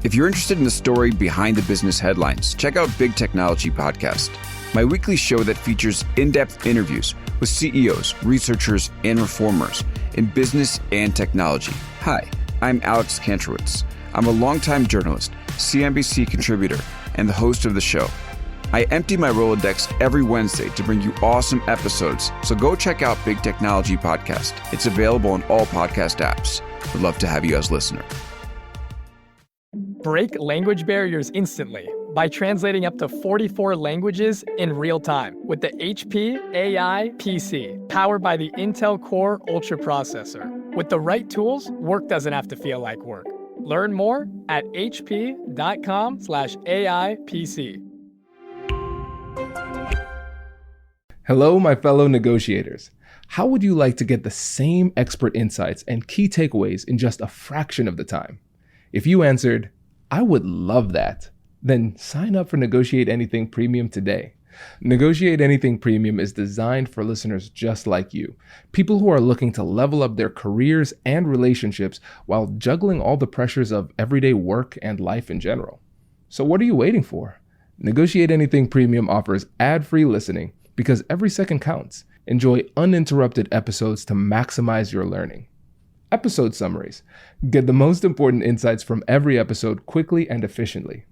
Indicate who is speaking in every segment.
Speaker 1: If you're interested in the story behind the business headlines, check out Big Technology Podcast, my weekly show that features in-depth interviews with CEOs, researchers, and reformers in business and technology. Hi, I'm Alex Kantrowitz. I'm a longtime journalist, CNBC contributor, and the host of the show. I empty my Rolodex every Wednesday to bring you awesome episodes, so go check out Big Technology Podcast. It's available on all podcast apps. Would love to have you as a listener.
Speaker 2: Break language barriers instantly by translating up to 44 languages in real time with the HP AI PC, powered by the Intel Core Ultra processor. With the right tools, work doesn't have to feel like work. Learn more at hp.com/AI PC.
Speaker 3: Hello, my fellow negotiators. How would you like to get the same expert insights and key takeaways in just a fraction of the time? If you answered, I would love that, then sign up for Negotiate Anything Premium today. Negotiate Anything Premium is designed for listeners just like you, people who are looking to level up their careers and relationships while juggling all the pressures of everyday work and life in general. So what are you waiting for? Negotiate Anything Premium offers ad-free listening because every second counts. Enjoy uninterrupted episodes to maximize your learning. Episode summaries. Get the most important insights from every episode quickly and efficiently.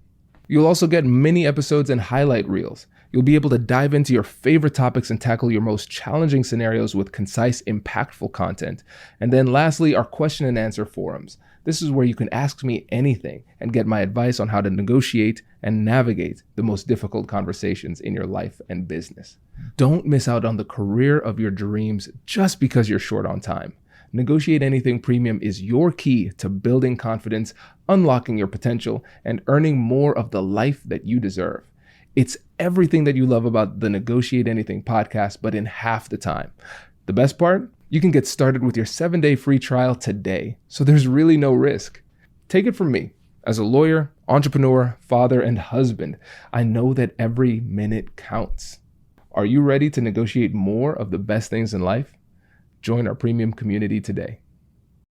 Speaker 3: You'll also get mini episodes and highlight reels. You'll be able to dive into your favorite topics and tackle your most challenging scenarios with concise, impactful content. And then lastly, our question and answer forums. This is where you can ask me anything and get my advice on how to negotiate and navigate the most difficult conversations in your life and business. Don't miss out on the career of your dreams just because you're short on time. Negotiate Anything Premium is your key to building confidence, unlocking your potential, and earning more of the life that you deserve. It's everything that you love about the Negotiate Anything podcast, but in half the time. The best part? You can get started with your 7-day free trial today, so there's really no risk. Take it from me. As a lawyer, entrepreneur, father, and husband, I know that every minute counts. Are you ready to negotiate more of the best things in life? Join our premium community today.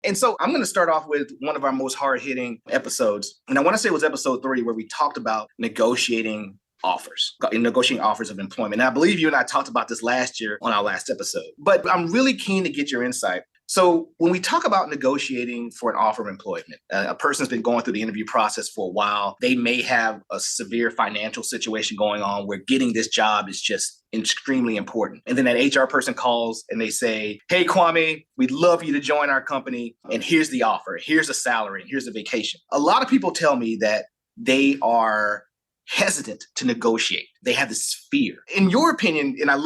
Speaker 4: And so I'm going to start off with one of our most hard-hitting episodes. And I want to say it was episode 3 where we talked about negotiating offers of employment. And I believe you and I talked about this last year on our last episode. But I'm really keen to get your insight. So when we talk about negotiating for an offer of employment, a person's been going through the interview process for a while. They may have a severe financial situation going on where getting this job is just extremely important. And then that HR person calls and they say, hey, Kwame, we'd love you to join our company. And here's the offer. Here's a salary. Here's a vacation. A lot of people tell me that they are hesitant to negotiate. They have this fear. In your opinion, and I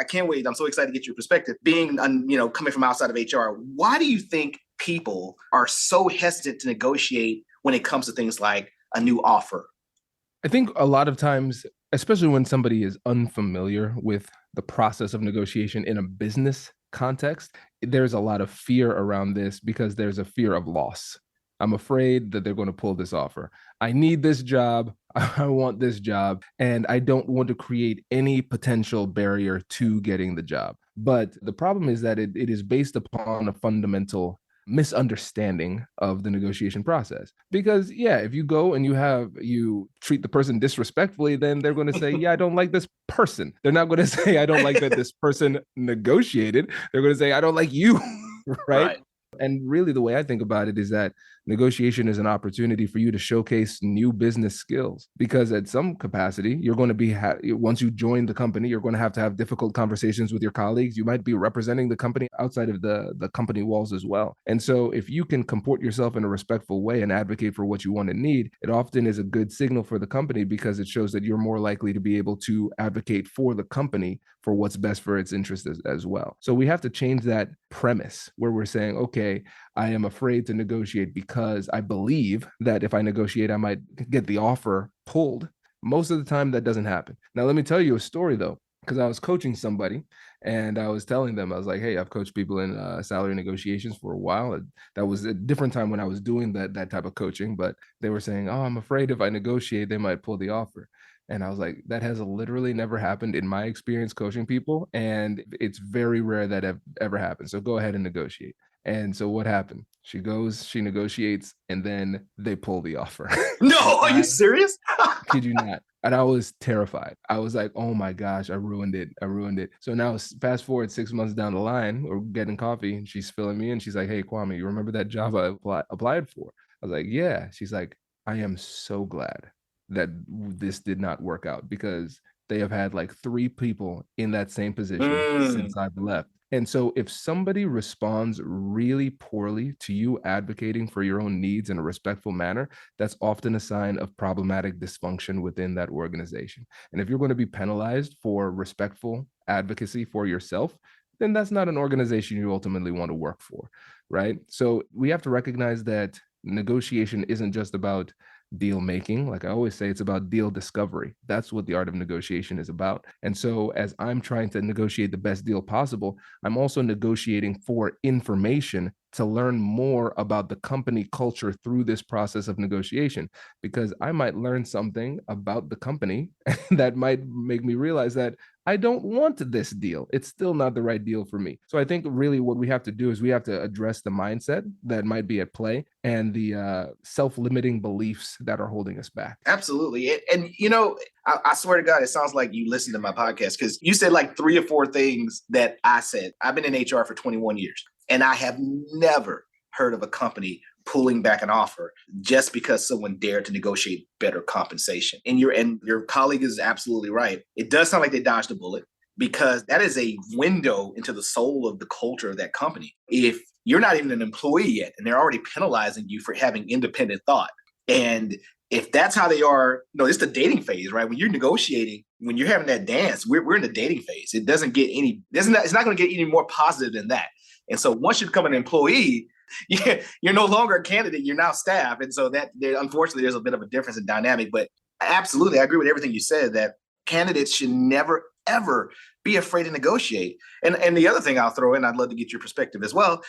Speaker 4: can't wait. I'm so excited to get your perspective. Being, coming from outside of HR, why do you think people are so hesitant to negotiate when it comes to things like a new offer?
Speaker 3: I think a lot of times, especially when somebody is unfamiliar with the process of negotiation in a business context, there's a lot of fear around this because there's a fear of loss. I'm afraid that they're going to pull this offer. I need this job. I want this job. And I don't want to create any potential barrier to getting the job. But the problem is that it is based upon a fundamental misunderstanding of the negotiation process. Because if you go and you treat the person disrespectfully, then they're going to say, I don't like this person. They're not going to say, I don't like that this person negotiated. They're going to say, I don't like you, right? And really the way I think about it is that negotiation is an opportunity for you to showcase new business skills, because at some capacity, you're going to be, once you join the company, you're going to have difficult conversations with your colleagues. You might be representing the company outside of the company walls as well. And so if you can comport yourself in a respectful way and advocate for what you want and need, it often is a good signal for the company because it shows that you're more likely to be able to advocate for the company for what's best for its interest as well. So we have to change that premise where we're saying, okay, I am afraid to negotiate because I believe that if I negotiate, I might get the offer pulled. Most of the time, that doesn't happen. Now, let me tell you a story, though, because I was coaching somebody and I was telling them, I was like, hey, I've coached people in salary negotiations for a while. That was a different time when I was doing that type of coaching, but they were saying, oh, I'm afraid if I negotiate, they might pull the offer. And I was like, that has literally never happened in my experience coaching people. And it's very rare that ever happens. So go ahead and negotiate. And so what happened? She goes, she negotiates, and then they pull the offer.
Speaker 4: No,
Speaker 3: And
Speaker 4: are you serious?
Speaker 3: kid you not. And I was terrified. I was like, oh my gosh, I ruined it. I ruined it. So now fast forward 6 months down the line, we're getting coffee and she's filling me in. She's like, hey, Kwame, you remember that job I applied for? I was like, yeah. She's like, I am so glad that this did not work out because they have had like 3 people in that same position
Speaker 4: Mm.
Speaker 3: since I've left. And so if somebody responds really poorly to you advocating for your own needs in a respectful manner, that's often a sign of problematic dysfunction within that organization. And if you're going to be penalized for respectful advocacy for yourself, then that's not an organization you ultimately want to work for, right? So we have to recognize that negotiation isn't just about deal making. Like I always say, it's about deal discovery. That's what the art of negotiation is about. And so as I'm trying to negotiate the best deal possible, I'm also negotiating for information to learn more about the company culture through this process of negotiation, because I might learn something about the company that might make me realize that I don't want this deal. It's still not the right deal for me. So I think really what we have to do is we have to address the mindset that might be at play and the self-limiting beliefs that are holding us back.
Speaker 4: Absolutely. And you know, I swear to God, it sounds like you listened to my podcast because you said like 3 or 4 things that I said. I've been in HR for 21 years and I have never heard of a company pulling back an offer just because someone dared to negotiate better compensation. And your colleague is absolutely right. It does sound like they dodged a bullet because that is a window into the soul of the culture of that company. If you're not even an employee yet and they're already penalizing you for having independent thought, and if that's how they are, it's the dating phase, right? When you're negotiating, when you're having that dance, we're in the dating phase. It doesn't get it's not going to get any more positive than that. And so once you become an employee, you're no longer a candidate, you're now staff. And so unfortunately, there's a bit of a difference in dynamic, but absolutely, I agree with everything you said that candidates should never, ever be afraid to negotiate. And the other thing I'll throw in, I'd love to get your perspective as well.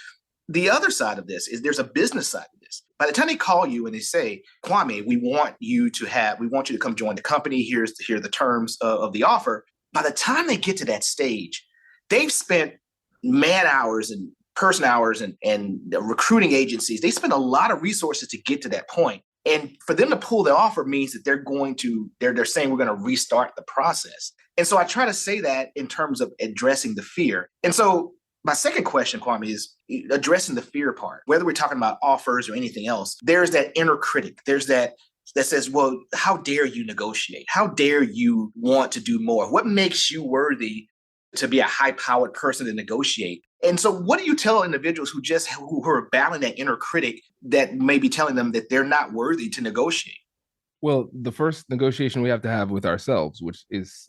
Speaker 4: The other side of this is there's a business side of this. By the time they call you and they say, Kwame, we want you to come join the company. Here are the terms of the offer. By the time they get to that stage, they've spent man hours and person hours and recruiting agencies. They spend a lot of resources to get to that point. And for them to pull the offer means that they're saying we're going to restart the process. And so I try to say that in terms of addressing the fear. And so my second question, Kwame, is addressing the fear part. Whether we're talking about offers or anything else, there's that inner critic. There's that says, well, how dare you negotiate? How dare you want to do more? What makes you worthy to be a high-powered person to negotiate? And so what do you tell individuals who are battling that inner critic that may be telling them that they're not worthy to negotiate?
Speaker 3: Well, the first negotiation we have to have with ourselves, which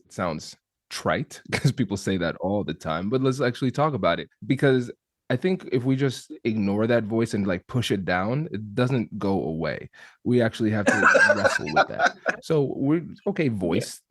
Speaker 3: sounds trite because people say that all the time, but let's actually talk about it, because I think if we just ignore that voice and like push it down, it doesn't go away. We actually have to wrestle with that. So voice,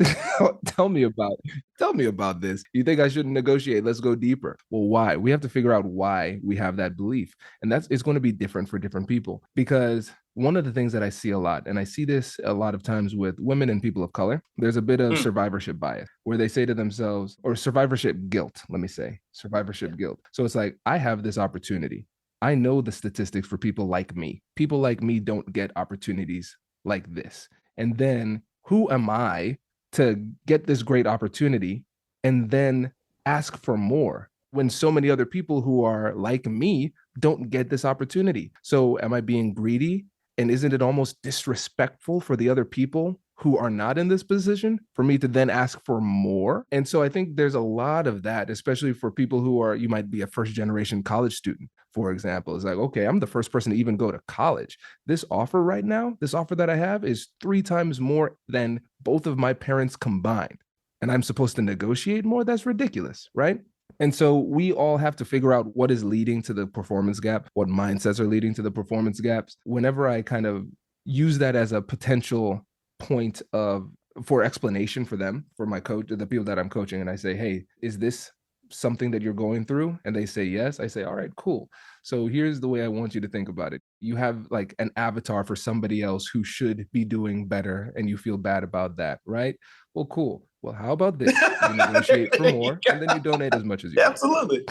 Speaker 3: tell me about this. You think I shouldn't negotiate? Let's go deeper. Well, why? We have to figure out why we have that belief. And it's going to be different for different people, because one of the things that I see a lot, and I see this a lot of times with women and people of color, there's a bit of survivorship bias where they say to themselves, or survivorship guilt, let me say, survivorship guilt. So it's like, I have this opportunity. I know the statistics for people like me. People like me don't get opportunities like this. And then who am I to get this great opportunity and then ask for more when so many other people who are like me don't get this opportunity? So am I being greedy? And isn't it almost disrespectful for the other people who are not in this position for me to then ask for more? And so I think there's a lot of that, especially for people you might be a first generation college student, for example. It's like, okay, I'm the first person to even go to college. This offer right now, this offer that I have is 3 times more than both of my parents combined. And I'm supposed to negotiate more? That's ridiculous, right? And so we all have to figure out what is leading to the performance gap, what mindsets are leading to the performance gaps. Whenever I kind of use that as a potential point for explanation for them, for my coach, the people that I'm coaching, and I say, hey, is this something that you're going through? And they say yes. I say, all right, cool. So here's the way I want you to think about it. You have like an avatar for somebody else who should be doing better and you feel bad about that, right? Well, cool. Well, how about this? You negotiate for more, and then you donate as much as you can.
Speaker 4: Absolutely.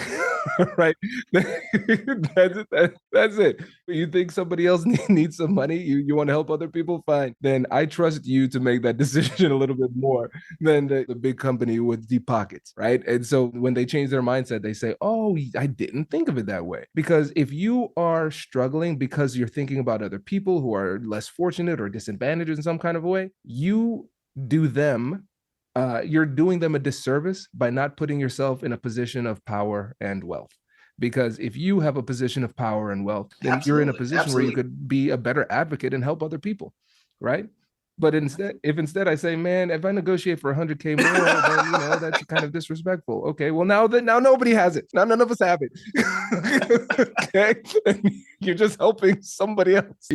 Speaker 3: Right? That's it. You think somebody else needs some money? You want to help other people? Fine. Then I trust you to make that decision a little bit more than the big company with deep pockets, right? And so when they change their mindset, they say, oh, I didn't think of it that way. Because if you are struggling because you're thinking about other people who are less fortunate or disadvantaged in some kind of way, you're doing them a disservice by not putting yourself in a position of power and wealth. Because if you have a position of power and wealth, then you're in a position where you could be a better advocate and help other people, right? But instead I say, man, if I negotiate for 100K more, then that's kind of disrespectful. Okay, well now nobody has it. Now none of us have it. Okay, you're just helping somebody else.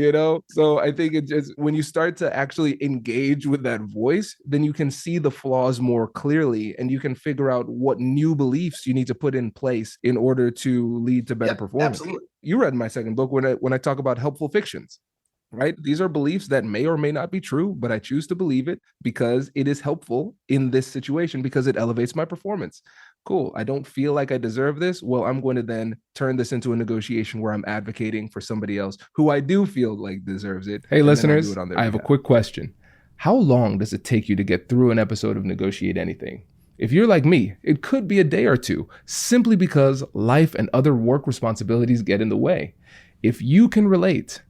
Speaker 3: So I think it just, when you start to actually engage with that voice, then you can see the flaws more clearly, and you can figure out what new beliefs you need to put in place in order to lead to better performance. Absolutely. You read my second book when I talk about helpful fictions. Right? These are beliefs that may or may not be true, but I choose to believe it because it is helpful in this situation, because it elevates my performance. Cool. I don't feel like I deserve this. Well, I'm going to then turn this into a negotiation where I'm advocating for somebody else who I do feel like deserves it. Hey, listeners, I have a quick question. How long does it take you to get through an episode of Negotiate Anything? If you're like me, it could be a day or two, simply because life and other work responsibilities get in the way. If you can relate,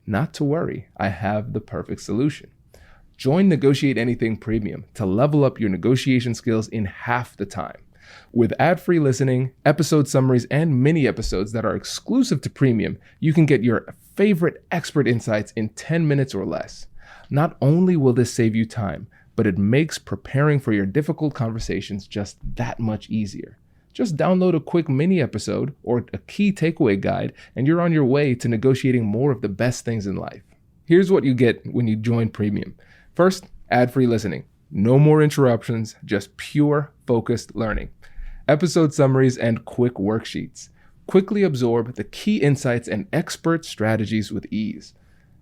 Speaker 3: not to worry, I have the perfect solution. Join Negotiate Anything Premium to level up your negotiation skills in half the time. With ad-free listening, episode summaries, and mini episodes that are exclusive to Premium, you can get your favorite expert insights in 10 minutes or less. Not only will this save you time, but it makes preparing for your difficult conversations just that much easier. Just download a quick mini episode or a key takeaway guide, and you're on your way to negotiating more of the best things in life. Here's what you get when you join Premium. First, ad-free listening. No more interruptions, just pure, focused learning. Episode summaries and quick worksheets. Quickly absorb the key insights and expert strategies with ease.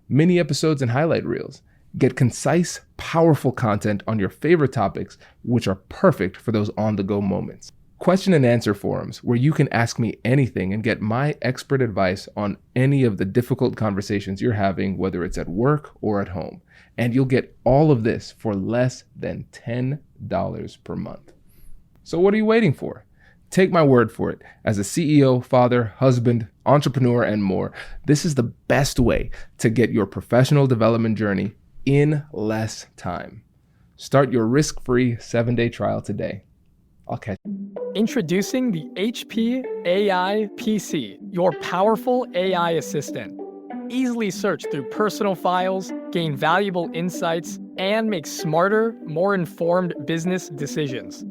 Speaker 3: Mini episodes and highlight reels. Get concise, powerful content on your favorite topics, which are perfect for those on-the-go moments. Question and answer forums where you can ask me anything and get my expert advice on any of the difficult conversations you're having, whether it's at work or at home. And you'll get all of this for less than $10 per month. So what are you waiting for? Take my word for it. As a CEO, father, husband, entrepreneur, and more, this is the best way to get your professional development journey in less time. Start your risk-free 7-day trial today. I'll catch you.
Speaker 2: Introducing the HP AI PC, your powerful AI assistant. Easily search through personal files, gain valuable insights, and make smarter, more informed business decisions.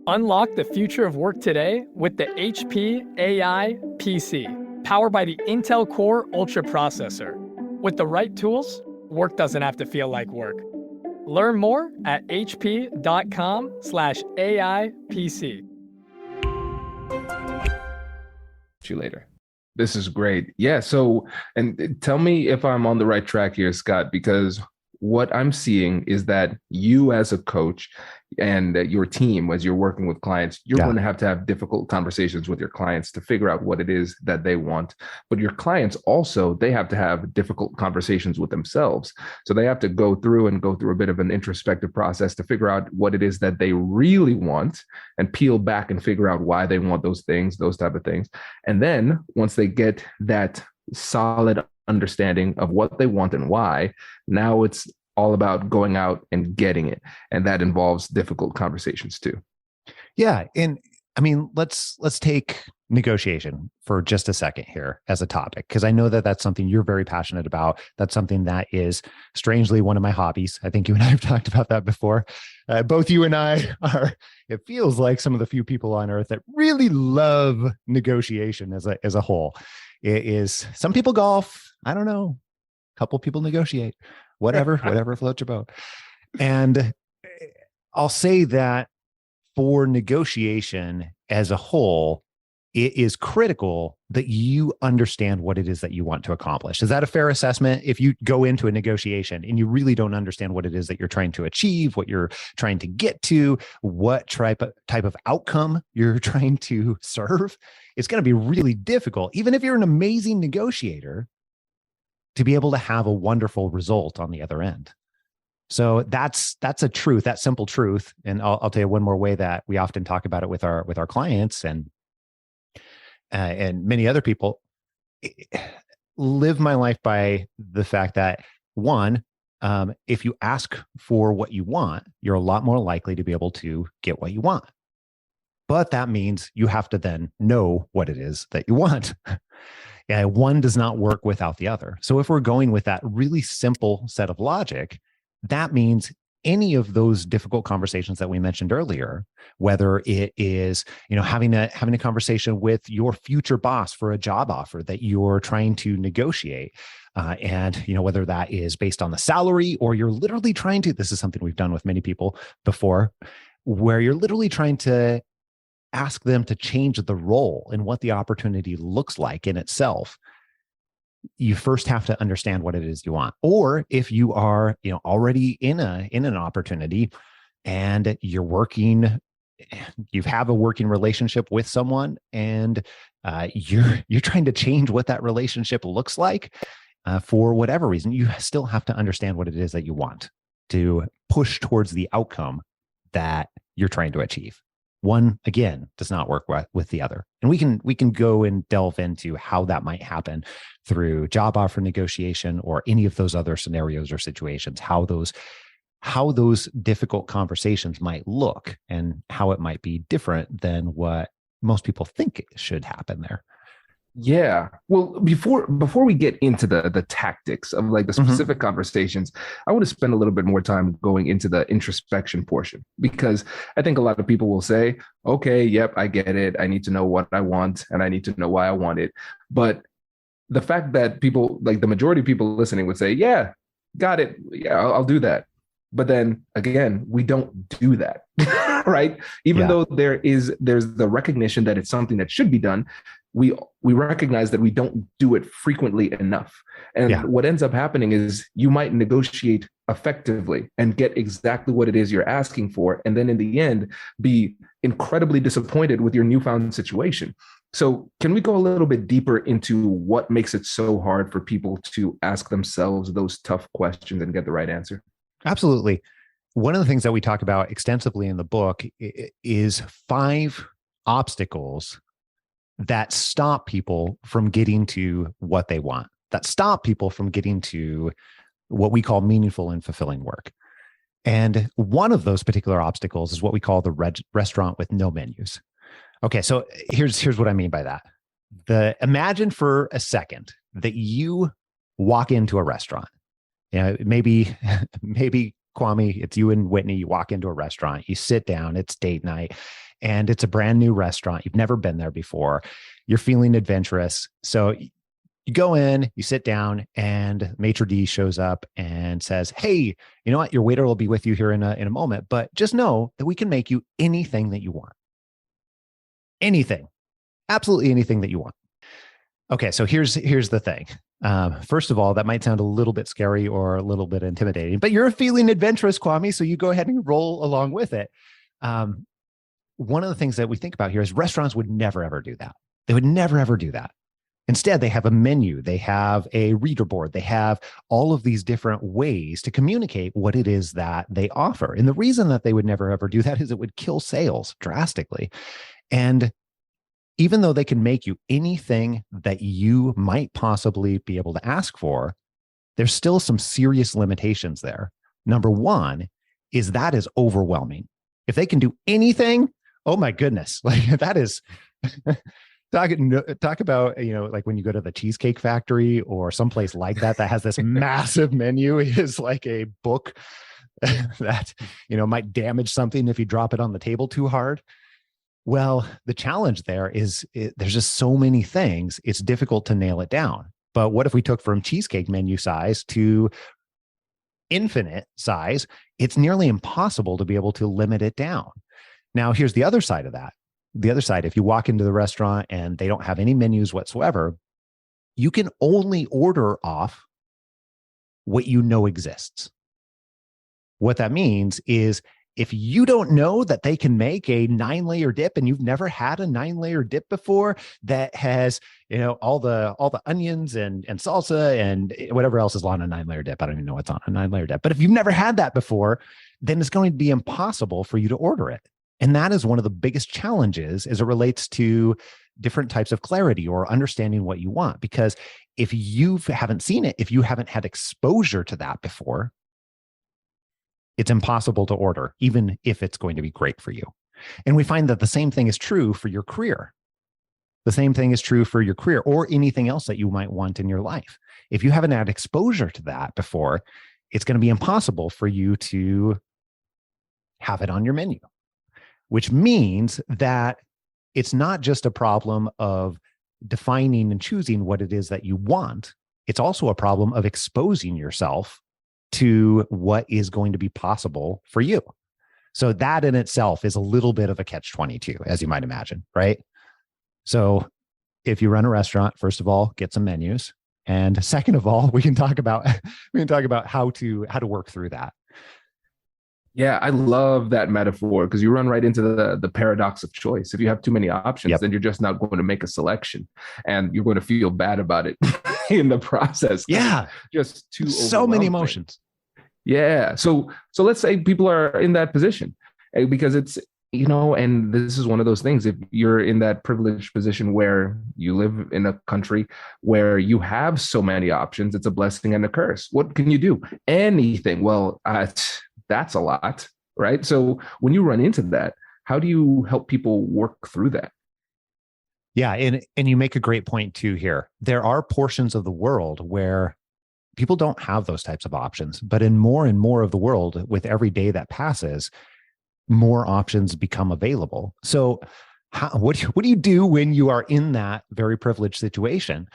Speaker 2: Unlock the future of work today with the HP AI PC, powered by the Intel Core Ultra processor. With the right tools, work doesn't have to feel like work. Learn more at hp.com/AIPC.
Speaker 3: You later. This is great. Yeah. So, and tell me if I'm on the right track here, Scott, because what I'm seeing is that you as a coach and your team, as you're working with clients, you're going to have difficult conversations with your clients to figure out what it is that they want. But your clients also, they have to have difficult conversations with themselves. So they have to go through a bit of an introspective process to figure out what it is that they really want and peel back and figure out why they want those things, those type of things. And then once they get that solid understanding of what they want and why, now it's all about going out and getting it. And that involves difficult conversations too.
Speaker 5: Yeah. And I mean, let's take negotiation for just a second here as a topic, because I know that that's something you're very passionate about. That's something that is strangely one of my hobbies. I think you and I have talked about that before. Both you and I are, it feels like, some of the few people on earth that really love negotiation as a whole. It is, some people golf, I don't know, a couple people negotiate, whatever floats your boat. And I'll say that for negotiation as a whole, it is critical that you understand what it is that you want to accomplish. Is that a fair assessment? If you go into a negotiation and you really don't understand what it is that you're trying to achieve, what you're trying to get to, what type of outcome you're trying to serve, it's going to be really difficult, even if you're an amazing negotiator, to be able to have a wonderful result on the other end. So that's a truth, that simple truth. And I'll tell you one more way that we often talk about it with our clients and many other people. Live my life by the fact that, one, if you ask for what you want, you're a lot more likely to be able to get what you want. But that means you have to then know what it is that you want. One does not work without the other. So if we're going with that really simple set of logic, that means any of those difficult conversations that we mentioned earlier, whether it is, having a conversation with your future boss for a job offer that you're trying to negotiate, and whether that is based on the salary, or you're literally trying to, this is something we've done with many people before, where you're literally trying to ask them to change the role and what the opportunity looks like in itself. You first have to understand what it is you want. Or if you are, already in an opportunity and you have a working relationship with someone, and you're trying to change what that relationship looks like, for whatever reason, you still have to understand what it is that you want to push towards the outcome that you're trying to achieve. One, again, does not work with the other. And we can go and delve into how that might happen through job offer negotiation or any of those other scenarios or situations, how those difficult conversations might look and how it might be different than what most people think should happen there.
Speaker 3: Yeah. Well, before we get into the tactics of like the specific conversations, I want to spend a little bit more time going into the introspection portion, because I think a lot of people will say, okay, yep, I get it. I need to know what I want and I need to know why I want it. But the fact that people, like the majority of people listening, would say, yeah, got it. Yeah, I'll do that. But then again, we don't do that, right? Even though there's the recognition that it's something that should be done, we recognize that we don't do it frequently enough. And what ends up happening is you might negotiate effectively and get exactly what it is you're asking for, and then in the end, be incredibly disappointed with your newfound situation. So can we go a little bit deeper into what makes it so hard for people to ask themselves those tough questions and get the right answer?
Speaker 5: Absolutely. One of the things that we talk about extensively in the book is 5 obstacles that stop people from getting to what they want, that stop people from getting to what we call meaningful and fulfilling work. And one of those particular obstacles is what we call the restaurant with no menus. Okay, so here's what I mean by that. Imagine for a second that you walk into a restaurant. Maybe Kwame, it's you and Whitney. You walk into a restaurant, you sit down, it's date night, and it's a brand new restaurant. You've never been there before. You're feeling adventurous. So you go in, you sit down, and maitre d' shows up and says, hey, you know what? Your waiter will be with you here in a moment, but just know that we can make you anything that you want. Anything. Absolutely anything that you want. Okay, so here's the thing. First of all, that might sound a little bit scary or a little bit intimidating, but you're feeling adventurous, Kwame, so you go ahead and roll along with it. One of the things that we think about here is restaurants would never, ever do that. They would never, ever do that. Instead, they have a menu, they have a reader board, they have all of these different ways to communicate what it is that they offer. And the reason that they would never, ever do that is it would kill sales drastically. And even though they can make you anything that you might possibly be able to ask for, there's still some serious limitations there. Number one is that is overwhelming. If they can do anything, oh my goodness, like that is talk about, like when you go to the Cheesecake Factory or someplace like that has this massive menu, is like a book that, might damage something if you drop it on the table too hard. Well, the challenge there is there's just so many things, it's difficult to nail it down. But what if we took from cheesecake menu size to infinite size? It's nearly impossible to be able to limit it down. Now, here's the other side of that. the other side, if you walk into the restaurant and they don't have any menus whatsoever, you can only order off what you know exists. What that means is if you don't know that they can make a 9-layer dip and you've never had a 9-layer dip before that has, all the onions and salsa and whatever else is on a 9-layer dip. I don't even know what's on a 9-layer dip. But if you've never had that before, then it's going to be impossible for you to order it. And that is one of the biggest challenges as it relates to different types of clarity or understanding what you want. Because if you haven't seen it, if you haven't had exposure to that before, it's impossible to order, even if it's going to be great for you. And we find that the same thing is true for your career. The same thing is true for your career or anything else that you might want in your life. If you haven't had exposure to that before, it's going to be impossible for you to have it on your menu, which means that it's not just a problem of defining and choosing what it is that you want. It's also a problem of exposing yourself to what is going to be possible for you. So that in itself is a little bit of a catch-22, as you might imagine, right? So if you run a restaurant, first of all, get some menus. And second of all, we can talk about how to work through that.
Speaker 3: Yeah, I love that metaphor because you run right into the paradox of choice. If you have too many options, then you're just not going to make a selection and you're going to feel bad about it in the process.
Speaker 5: Yeah.
Speaker 3: Just too
Speaker 5: so many emotions.
Speaker 3: Yeah. So let's say people are in that position because it's, and this is one of those things. If you're in that privileged position where you live in a country where you have so many options, it's a blessing and a curse. What can you do? Anything. Well, that's a lot, right? So when you run into that, how do you help people work through that?
Speaker 5: Yeah. And you make a great point too here. There are portions of the world where people don't have those types of options, but in more and more of the world, with every day that passes, more options become available. So what do you do when you are in that very privileged situation?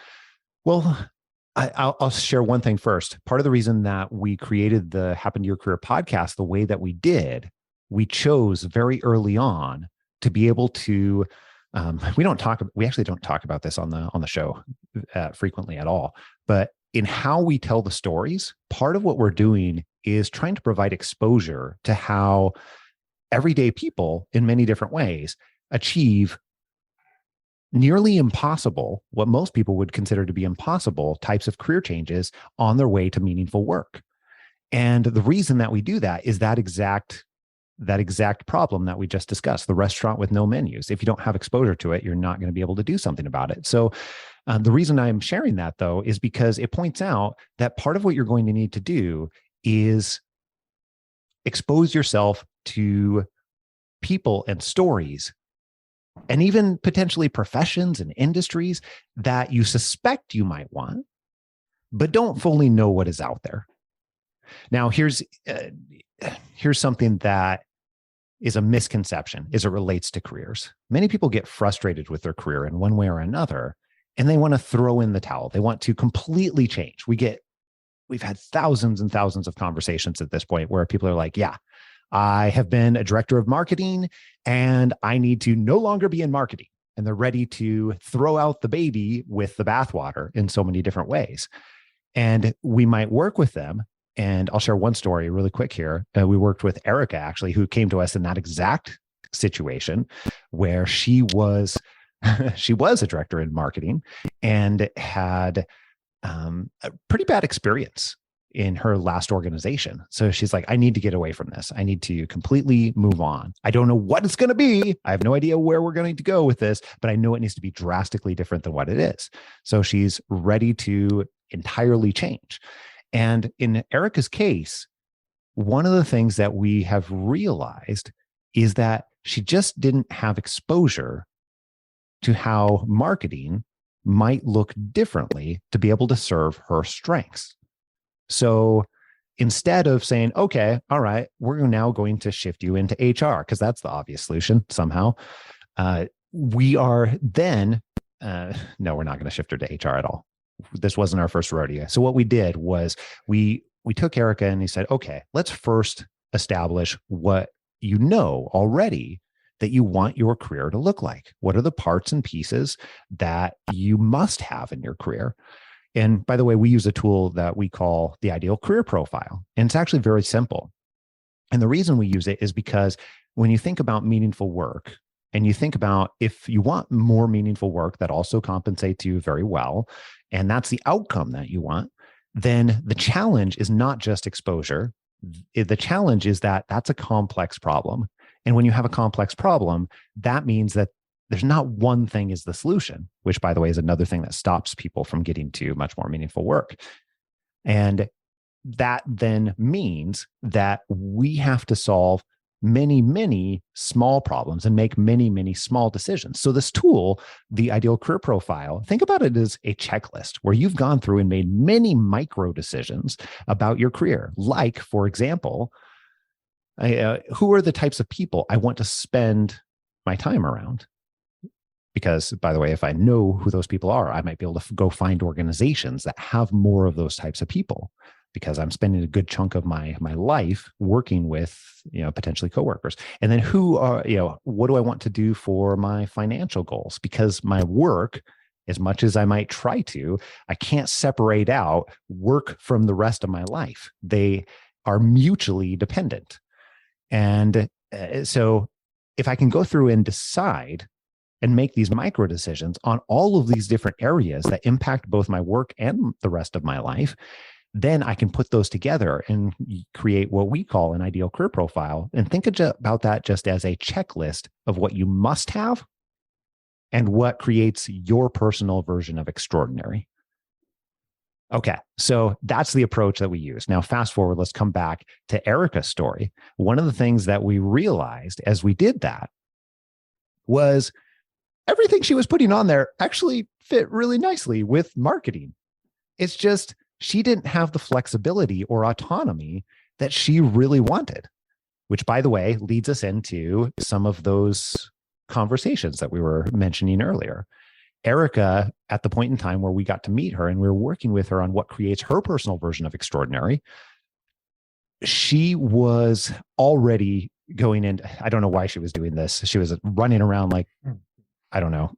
Speaker 5: Well, I'll share one thing first. Part of the reason that we created the Happen to Your Career podcast the way that we did, we chose very early on to be able to, we actually don't talk about this on the show frequently at all, but in how we tell the stories, part of what we're doing is trying to provide exposure to how everyday people in many different ways achieve nearly impossible, what most people would consider to be impossible types of career changes on their way to meaningful work. And the reason that we do that is that exact problem that we just discussed, the restaurant with no menus. If you don't have exposure to it, you're not going to be able to do something about it. So the reason I'm sharing that, though, is because it points out that part of what you're going to need to do is expose yourself to people and stories and even potentially professions and industries that you suspect you might want, but don't fully know what is out there. Now, here's something that is a misconception as it relates to careers. Many people get frustrated with their career in one way or another, and they want to throw in the towel. They want to completely change. We've had thousands and thousands of conversations at this point where people are like, yeah, I have been a director of marketing and I need to no longer be in marketing. And they're ready to throw out the baby with the bathwater in so many different ways. And we might work with them. And I'll share one story really quick here. We worked with Erica, actually, who came to us in that exact situation where she was a director in marketing and had a pretty bad experience in her last organization. So she's like, I need to get away from this. I need to completely move on. I don't know what it's going to be. I have no idea where we're going to go with this, but I know it needs to be drastically different than what it is. So she's ready to entirely change. And in Erica's case, one of the things that we have realized is that she just didn't have exposure to how marketing might look differently to be able to serve her strengths. So instead of saying, okay, all right, we're now going to shift you into HR, because that's the obvious solution somehow, we are then, no, we're not going to shift her to HR at all. This wasn't our first rodeo. So what we did was we took Erica and he said, okay, let's first establish what you know already that you want your career to look like? What are the parts and pieces that you must have in your career? And by the way, we use a tool that we call the ideal career profile. And it's actually very simple. And the reason we use it is because when you think about meaningful work, and you think about if you want more meaningful work that also compensates you very well, and that's the outcome that you want, then the challenge is not just exposure. The challenge is that that's a complex problem. And when you have a complex problem, that means that there's not one thing is the solution, which, by the way, is another thing that stops people from getting to much more meaningful work. And that then means that we have to solve many, many small problems and make many, many small decisions. So this tool, the ideal career profile, think about it as a checklist where you've gone through and made many micro decisions about your career. Like, for example, who are the types of people I want to spend my time around? Because, by the way, if I know who those people are, I might be able to go find organizations that have more of those types of people, because I'm spending a good chunk of my life working with, potentially coworkers. And then what do I want to do for my financial goals? Because my work, as much as I might try to, I can't separate out work from the rest of my life. They are mutually dependent. And so if I can go through and decide and make these micro decisions on all of these different areas that impact both my work and the rest of my life, then I can put those together and create what we call an ideal career profile, and think about that just as a checklist of what you must have and what creates your personal version of extraordinary. Okay, so that's the approach that we use. Now, fast forward, let's come back to Erica's story. One of the things that we realized as we did that was everything she was putting on there actually fit really nicely with marketing. It's just she didn't have the flexibility or autonomy that she really wanted, which, by the way, leads us into some of those conversations that we were mentioning earlier. Erica, at the point in time where we got to meet her and we were working with her on what creates her personal version of extraordinary, she was already going in. I don't know why she was doing this. She was running around like, I don't know,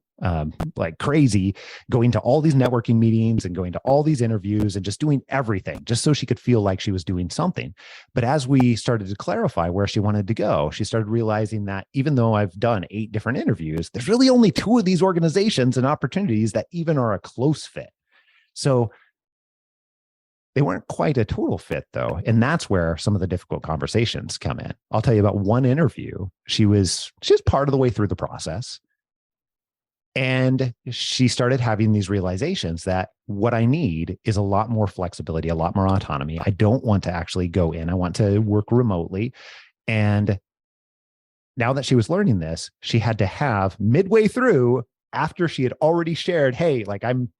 Speaker 5: like crazy, going to all these networking meetings and going to all these interviews and just doing everything just so she could feel like she was doing something. But as we started to clarify where she wanted to go, she started realizing that even though I've done 8 different interviews, there's really only 2 of these organizations and opportunities that even are a close fit. So they weren't quite a total fit, though. And that's where some of the difficult conversations come in. I'll tell you about one interview. She was part of the way through the process. And she started having these realizations that what I need is a lot more flexibility, a lot more autonomy. I don't want to actually go in. I want to work remotely. And now that she was learning this, she had to have midway through, after she had already shared, hey, like I'm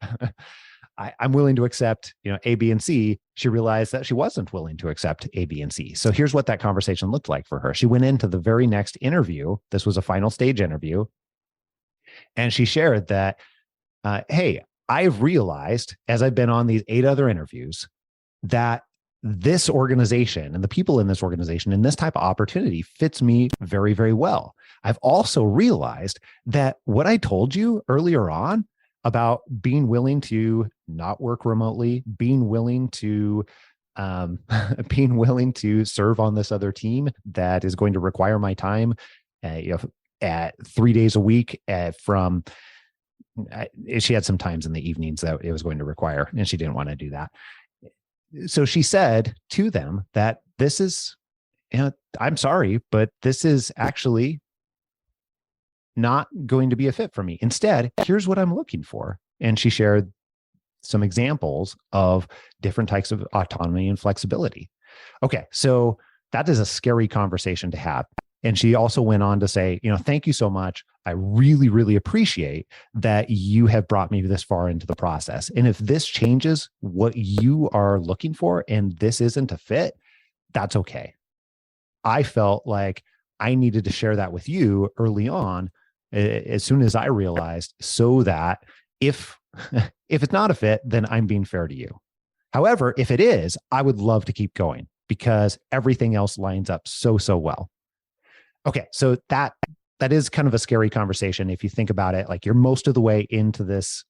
Speaker 5: willing to accept, A, B, and C. She realized that she wasn't willing to accept A, B, and C. So here's what that conversation looked like for her. She went into the very next interview. This was a final stage interview. And she shared that, hey, I've realized as I've been on these 8 other interviews that this organization and the people in this organization and this type of opportunity fits me very, very well. I've also realized that what I told you earlier on about being willing to not work remotely, being willing to serve on this other team that is going to require my time, at 3 days a week she had some times in the evenings that it was going to require, and she didn't want to do that. So she said to them that this is, I'm sorry, but this is actually not going to be a fit for me. Instead, here's what I'm looking for. And she shared some examples of different types of autonomy and flexibility. Okay, so that is a scary conversation to have. And she also went on to say, thank you so much. I really, really appreciate that you have brought me this far into the process. And if this changes what you are looking for and this isn't a fit, that's okay. I felt like I needed to share that with you early on, as soon as I realized, so that if it's not a fit, then I'm being fair to you. However, if it is, I would love to keep going because everything else lines up so well. Okay, so that is kind of a scary conversation if you think about it. Like, you're most of the way into this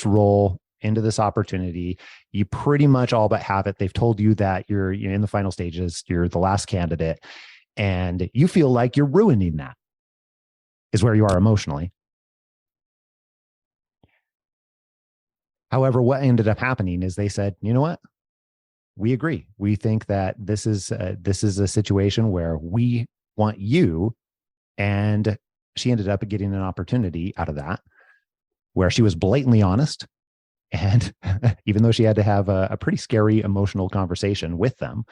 Speaker 5: role, into this opportunity. You pretty much all but have it. They've told you that you're in the final stages, you're the last candidate, and you feel like you're ruining that, is where you are emotionally. However, what ended up happening is they said, you know what? We agree. We think that this is a situation where we want you. And she ended up getting an opportunity out of that, where she was blatantly honest. And even though she had to have a pretty scary emotional conversation with them,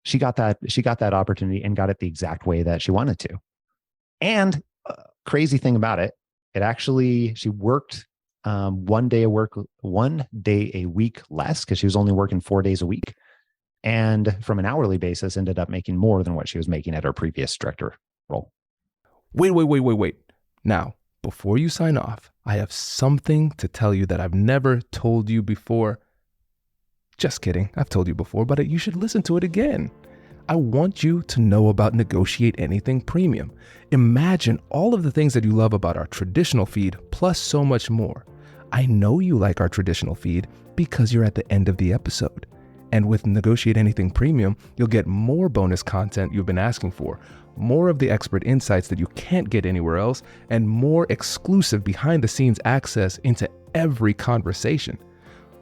Speaker 5: she got that opportunity and got it the exact way that she wanted to. And crazy thing about it, she worked one day a week less, because she was only working 4 days a week. And from an hourly basis, ended up making more than what she was making at her previous director role.
Speaker 3: Wait. Now, before you sign off, I have something to tell you that I've never told you before. Just kidding. I've told you before, but you should listen to it again. I want you to know about Negotiate Anything Premium. Imagine all of the things that you love about our traditional feed, plus so much more. I know you like our traditional feed because you're at the end of the episode. And with Negotiate Anything Premium, you'll get more bonus content you've been asking for, more of the expert insights that you can't get anywhere else, and more exclusive behind-the-scenes access into every conversation.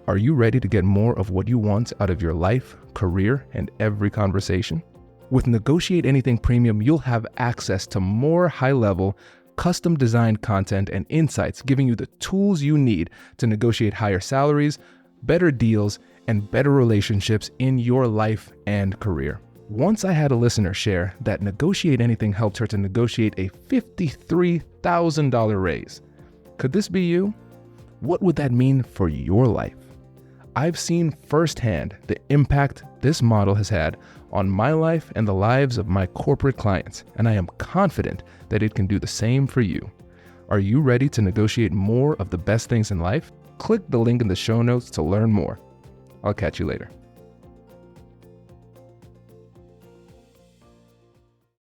Speaker 3: Are you ready to get more of what you want out of your life, career, and every conversation? With Negotiate Anything Premium, you'll have access to more high-level, custom-designed content and insights, giving you the tools you need to negotiate higher salaries, better deals, and better relationships in your life and career. Once I had a listener share that Negotiate Anything helped her to negotiate a $53,000 raise. Could this be you? What would that mean for your life? I've seen firsthand the impact this model has had on my life and the lives of my corporate clients, and I am confident that it can do the same for you. Are you ready to negotiate more of the best things in life? Click the link in the show notes to learn more. I'll catch you later.